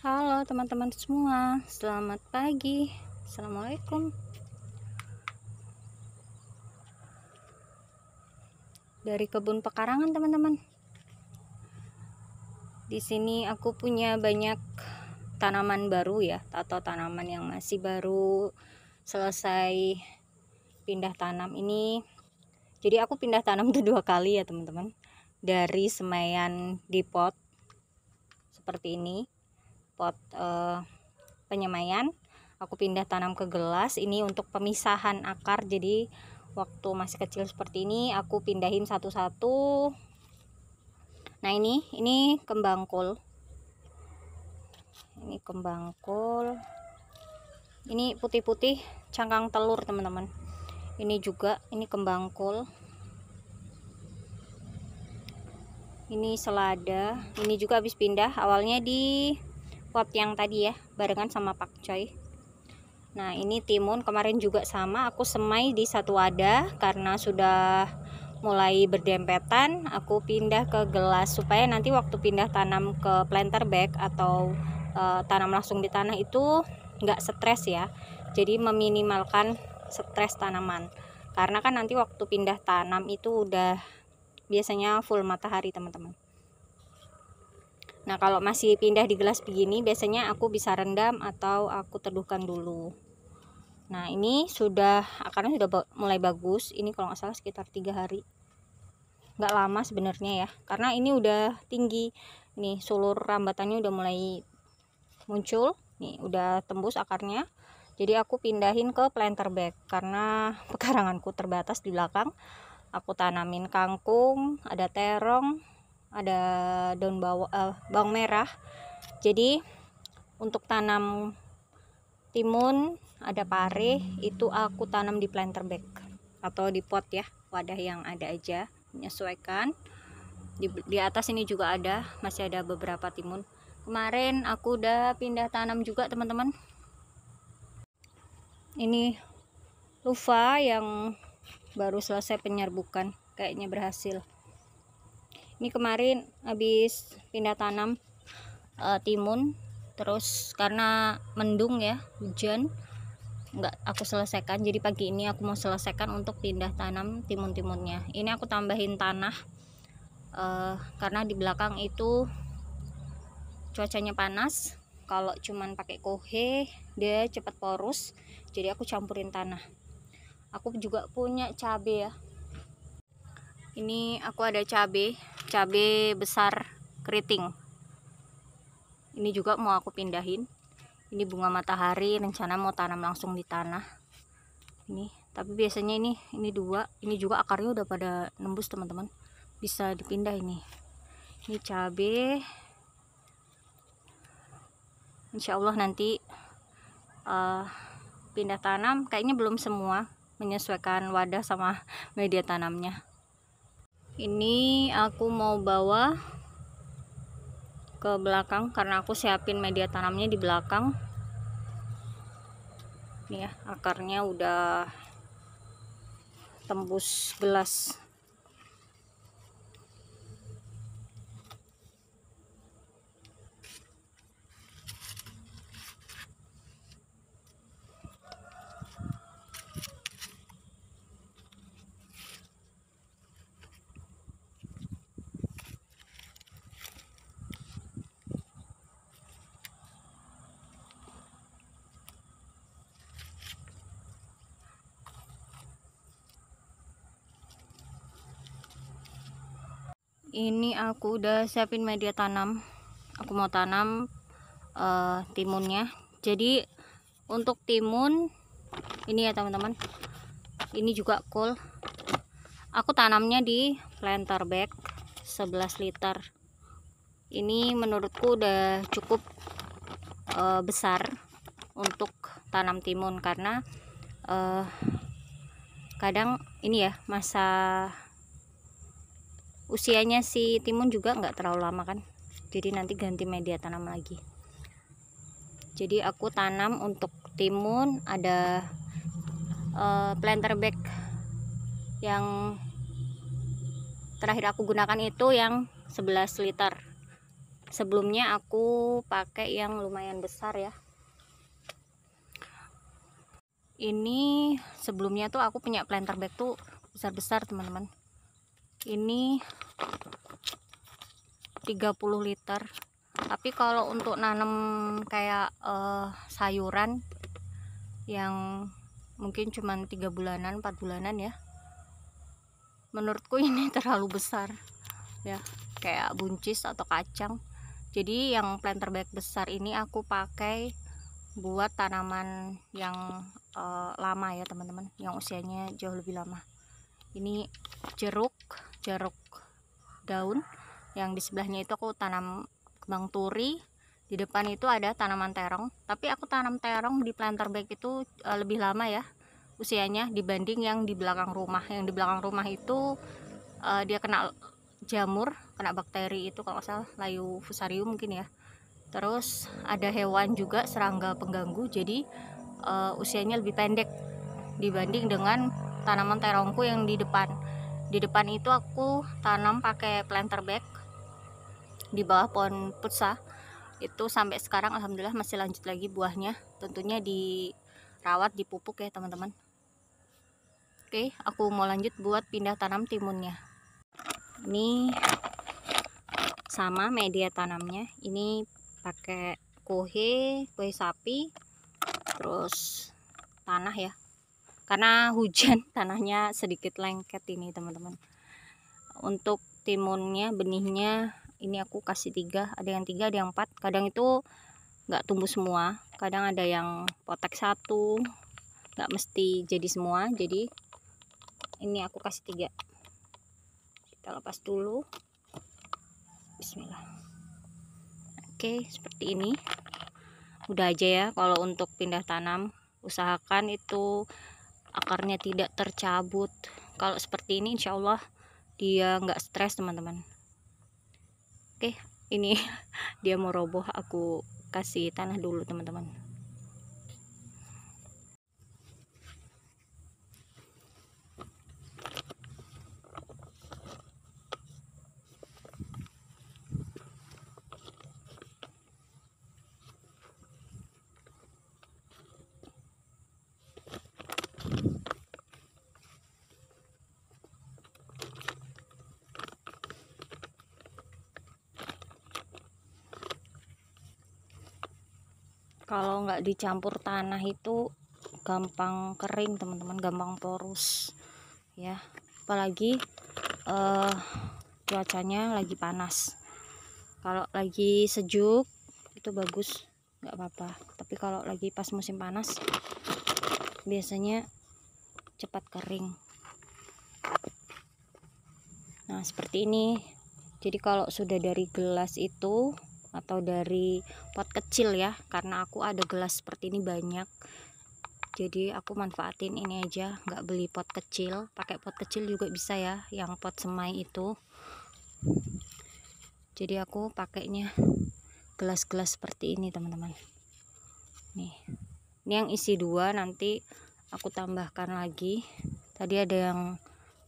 Halo teman-teman semua, selamat pagi. Assalamualaikum. Dari kebun pekarangan teman-teman. Di sini aku punya banyak tanaman baru ya, atau tanaman yang masih baru selesai pindah tanam ini. Jadi aku pindah tanam itu 2 kali ya teman-teman. Dari semaian di pot seperti ini, pot penyemaian, aku pindah tanam ke gelas ini untuk pemisahan akar. Jadi waktu masih kecil seperti ini aku pindahin satu-satu. Nah ini kembang kol, ini putih-putih cangkang telur teman-teman. Ini juga, ini kembang kol, ini selada, ini juga habis pindah awalnya di pot yang tadi ya, barengan sama pakcoy. Nah ini timun, kemarin juga sama aku semai di satu wadah, karena sudah mulai berdempetan aku pindah ke gelas supaya nanti waktu pindah tanam ke planter bag atau tanam langsung di tanah itu nggak stres ya. Jadi meminimalkan stres tanaman, karena kan nanti waktu pindah tanam itu udah biasanya full matahari teman-teman. Nah kalau masih pindah di gelas begini biasanya aku bisa rendam atau aku teduhkan dulu. Nah ini sudah, akarnya sudah mulai bagus. Ini kalau nggak salah sekitar 3 hari, nggak lama sebenarnya ya, karena ini udah tinggi nih, sulur rambatannya udah mulai muncul nih, udah tembus akarnya. Jadi aku pindahin ke planter bag karena pekaranganku terbatas di belakang. Aku tanamin kangkung, ada terong, ada daun bawang merah. Jadi untuk tanam timun, ada pare, itu aku tanam di planter bag atau di pot ya, wadah yang ada aja, menyesuaikan. Di atas ini juga ada, masih ada beberapa timun. Kemarin aku udah pindah tanam juga teman-teman. Ini loofah yang baru selesai penyerbukan, kayaknya berhasil. Ini kemarin habis pindah tanam timun, terus karena mendung ya, hujan, nggak aku selesaikan. Jadi pagi ini aku mau selesaikan untuk pindah tanam timun-timunnya. Ini aku tambahin tanah karena di belakang itu cuacanya panas. Kalau cuman pakai kohe dia cepat porus, jadi aku campurin tanah. Aku juga punya cabai ya, ini aku ada cabai besar keriting, ini juga mau aku pindahin. Ini bunga matahari, rencana mau tanam langsung di tanah ini, tapi biasanya ini 2, ini juga akarnya udah pada nembus teman-teman, bisa dipindah. Ini cabai, insya Allah nanti pindah tanam. Kayaknya belum semua, menyesuaikan wadah sama media tanamnya. Ini aku mau bawa ke belakang karena aku siapin media tanamnya di belakang. Nih ya, akarnya udah tembus gelas. Ini aku udah siapin media tanam, aku mau tanam timunnya. Jadi untuk timun ini ya teman-teman, ini juga kol, aku tanamnya di planter bag 11 liter. Ini menurutku udah cukup besar untuk tanam timun, karena kadang ini ya, masa usianya si timun juga nggak terlalu lama kan, jadi nanti ganti media tanam lagi. Jadi aku tanam untuk timun ada planter bag yang terakhir aku gunakan itu yang 11 liter. Sebelumnya aku pakai yang lumayan besar ya. Ini sebelumnya tuh aku punya planter bag tuh besar-besar teman-teman. Ini 30 liter. Tapi kalau untuk nanam kayak sayuran yang mungkin cuman 3 bulanan 4 bulanan ya, menurutku ini terlalu besar ya, kayak buncis atau kacang. Jadi yang planter bag besar ini aku pakai buat tanaman yang lama ya teman-teman, yang usianya jauh lebih lama. Ini jeruk daun, yang di sebelahnya itu aku tanam kembang turi. Di depan itu ada tanaman terong, tapi aku tanam terong di planter bag itu lebih lama ya usianya dibanding yang di belakang rumah. Yang di belakang rumah itu dia kena jamur, kena bakteri itu kalau nggak salah layu fusarium mungkin ya. Terus ada hewan juga, serangga pengganggu, jadi usianya lebih pendek dibanding dengan tanaman terongku yang di depan. Di depan itu aku tanam pakai planter bag di bawah pohon putsa. Itu sampai sekarang alhamdulillah masih lanjut lagi buahnya. Tentunya dirawat, dipupuk ya teman-teman. Oke, aku mau lanjut buat pindah tanam timunnya. Ini sama media tanamnya. Ini pakai kue sapi, terus tanah ya, karena hujan tanahnya sedikit lengket ini teman-teman. Untuk timunnya, benihnya ini aku kasih 3, ada yang 3 ada yang 4. Kadang itu nggak tumbuh semua, kadang ada yang potek 1, nggak mesti jadi semua. Jadi ini aku kasih 3. Kita lepas dulu, bismillah. Oke, seperti ini udah aja ya. Kalau untuk pindah tanam, usahakan itu akarnya tidak tercabut. Kalau seperti ini insya Allah dia nggak stres teman-teman. Oke, ini dia mau roboh, aku kasih tanah dulu teman-teman. Kalau nggak dicampur tanah itu gampang kering teman-teman, gampang porus ya. Apalagi cuacanya lagi panas. Kalau lagi sejuk itu bagus, nggak apa-apa. Tapi kalau lagi pas musim panas biasanya cepat kering. Nah seperti ini. Jadi kalau sudah dari gelas itu atau dari pot kecil ya, karena aku ada gelas seperti ini banyak, jadi aku manfaatin ini aja, nggak beli pot kecil. Pakai pot kecil juga bisa ya, yang pot semai itu. Jadi aku pakainya gelas-gelas seperti ini teman-teman. Nih, ini yang isi 2, nanti aku tambahkan lagi. Tadi ada yang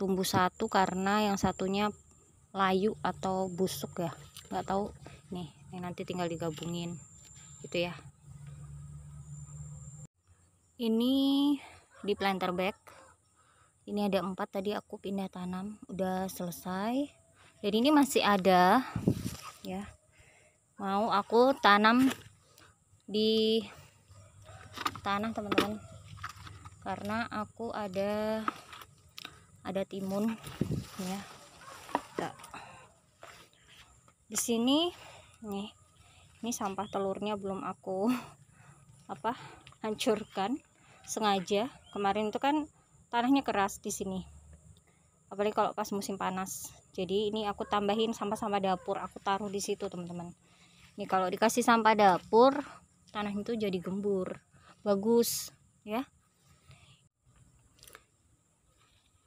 tumbuh 1 karena yang satunya layu atau busuk ya, nggak tahu. Nih, yang nanti tinggal digabungin gitu ya. Ini di planter bag ini ada 4, tadi aku pindah tanam udah selesai, dan ini masih ada ya, mau aku tanam di tanah teman-teman, karena aku ada timun ya. Di sini nih, ini sampah telurnya belum aku hancurkan sengaja. Kemarin itu kan tanahnya keras di sini, apalagi kalau pas musim panas. Jadi ini aku tambahin sampah-sampah dapur, aku taruh di situ teman-teman. Ini kalau dikasih sampah dapur, tanah itu jadi gembur, bagus ya.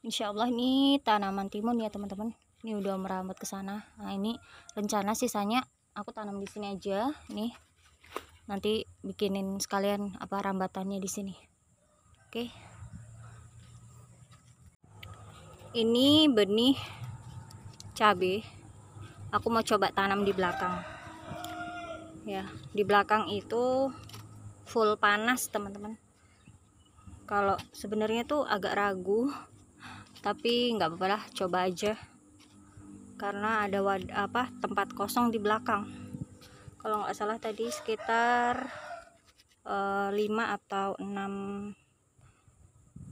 Insya Allah ini tanaman timun ya teman-teman. Ini udah merambat ke sana. Nah ini rencana sisanya aku tanam di sini aja. Nih nanti bikinin sekalian rambatannya di sini. Oke. Ini benih cabai. Aku mau coba tanam di belakang. ya. Di belakang itu full panas teman-teman. Kalau sebenarnya tuh agak ragu, tapi nggak apa-apa lah, coba aja. Karena ada tempat kosong di belakang. Kalau nggak salah tadi sekitar 5 atau 6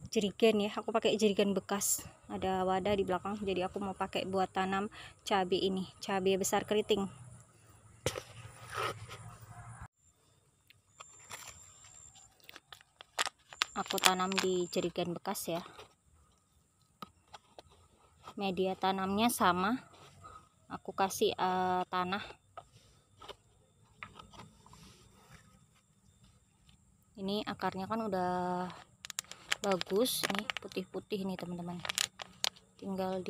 jerigen ya. Aku pakai jerigen bekas, ada wadah di belakang, jadi aku mau pakai buat tanam cabai ini, cabai besar keriting. Aku tanam di jerigen bekas ya. Media tanamnya sama, aku kasih tanah. Ini akarnya kan udah bagus nih, putih-putih nih teman-teman. Tinggal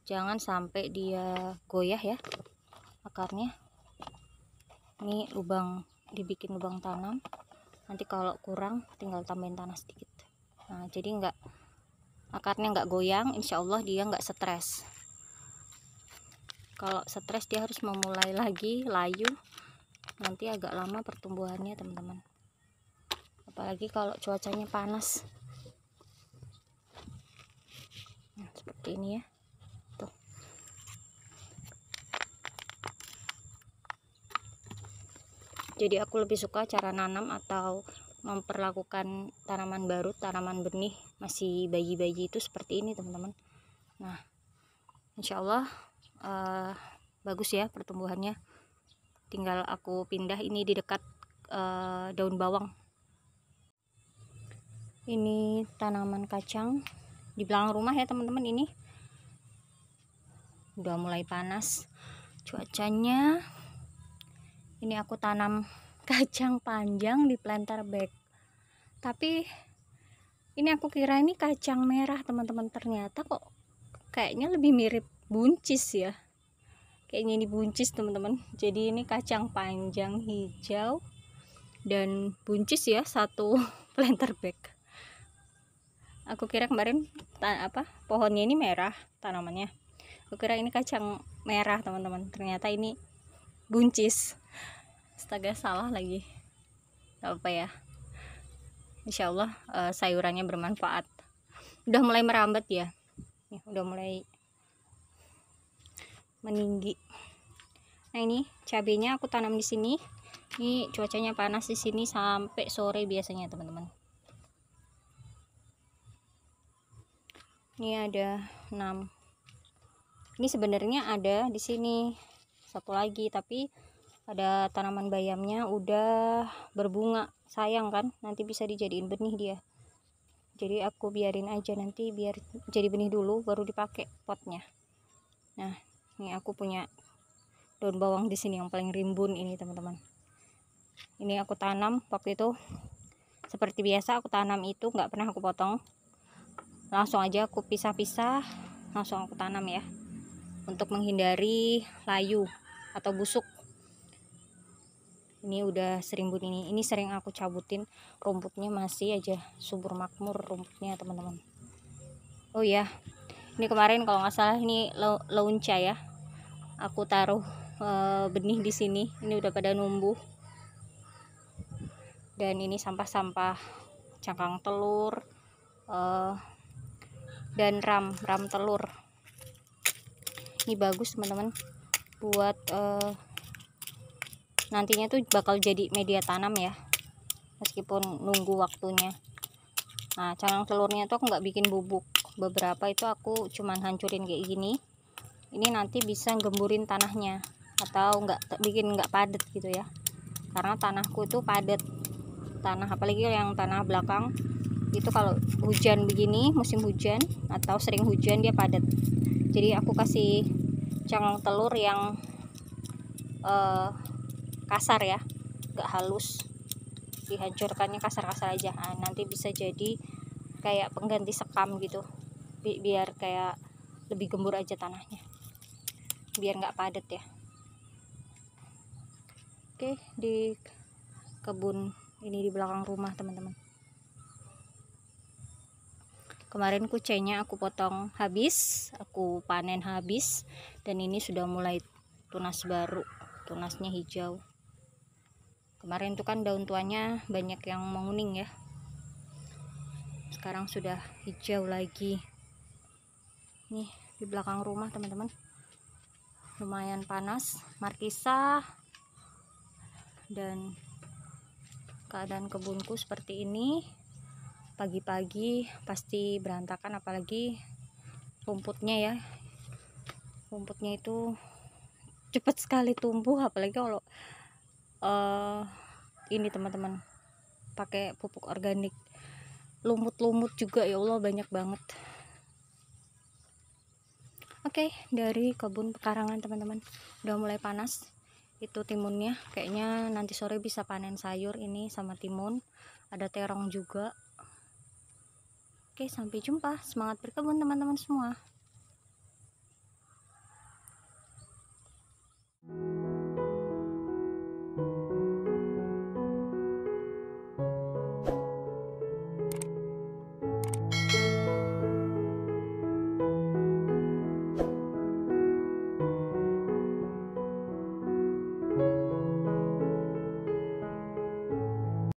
jangan sampai dia goyah ya akarnya. Ini lubang, dibikin lubang tanam. Nanti kalau kurang tinggal tambahin tanah sedikit. Nah, jadi akarnya nggak goyang, insya Allah dia nggak stres. Kalau stres dia harus memulai lagi layu, nanti agak lama pertumbuhannya teman-teman. Apalagi kalau cuacanya panas. Nah, seperti ini ya. Tuh. Jadi aku lebih suka cara nanam atau memperlakukan tanaman baru, tanaman benih masih bayi-bayi itu seperti ini teman-teman. Nah, insya Allah bagus ya pertumbuhannya. Tinggal aku pindah ini di dekat daun bawang. Ini tanaman kacang di belakang rumah ya teman-teman. Ini udah mulai panas cuacanya. Ini aku tanam kacang panjang di planter bag, tapi ini aku kira ini kacang merah teman-teman, ternyata kok kayaknya lebih mirip buncis ya. Kayaknya ini buncis teman-teman. Jadi ini kacang panjang hijau dan buncis ya, satu planter bag. Aku kira kemarin pohonnya ini merah tanamannya. Aku kira ini kacang merah teman-teman, ternyata ini buncis. Astaga, salah lagi. Gak apa ya. Insya Allah sayurannya bermanfaat. Udah mulai merambat ya. Udah mulai meninggi. Nah, ini cabenya aku tanam di sini. Ini cuacanya panas di sini sampai sore biasanya teman-teman. Ini ada 6. Ini sebenarnya ada di sini satu lagi, tapi ada tanaman bayamnya udah berbunga. Sayang kan, nanti bisa dijadiin benih dia. Jadi aku biarin aja, nanti biar jadi benih dulu baru dipakai potnya. Nah, ini aku punya daun bawang di sini yang paling rimbun ini teman-teman. Ini aku tanam waktu itu seperti biasa, aku tanam itu nggak pernah aku potong, langsung aja aku pisah-pisah, langsung aku tanam ya, untuk menghindari layu atau busuk. Ini udah serimbun ini sering aku cabutin, rumputnya masih aja subur makmur rumputnya teman-teman. Oh ya, ini kemarin kalau nggak salah ini launca ya, aku taruh benih di sini. Ini udah pada numbuh. Dan ini sampah-sampah cangkang telur dan ram telur. Ini bagus teman-teman, buat nantinya tuh bakal jadi media tanam ya, meskipun nunggu waktunya. Nah, cangkang telurnya tuh aku nggak bikin bubuk, beberapa itu aku cuman hancurin kayak gini. Ini nanti bisa gemburin tanahnya, atau bikin nggak padat gitu ya, karena tanahku itu padat. Tanah apalagi yang tanah belakang itu kalau hujan begini, musim hujan atau sering hujan, dia padat. Jadi aku kasih cangkang telur yang kasar ya, gak halus, dihancurkannya kasar-kasar aja. Nah, nanti bisa jadi kayak pengganti sekam gitu, biar kayak lebih gembur aja tanahnya, biar nggak padat ya. Oke, di kebun ini di belakang rumah teman-teman, kemarin kucainya aku potong habis, aku panen habis, dan ini sudah mulai tunas baru. tunasnya hijau. Kemarin itu kan daun tuanya banyak yang menguning ya, sekarang sudah hijau lagi. Nih di belakang rumah teman-teman lumayan panas, markisa, dan keadaan kebunku seperti ini. Pagi-pagi pasti berantakan, apalagi rumputnya ya, rumputnya itu cepat sekali tumbuh, apalagi kalau ini teman-teman pakai pupuk organik. Lumut-lumut juga, ya Allah banyak banget. Oke, dari kebun pekarangan teman-teman udah mulai panas. Itu timunnya, kayaknya nanti sore bisa panen sayur ini sama timun, ada terong juga. Oke, sampai jumpa, semangat berkebun teman-teman semua.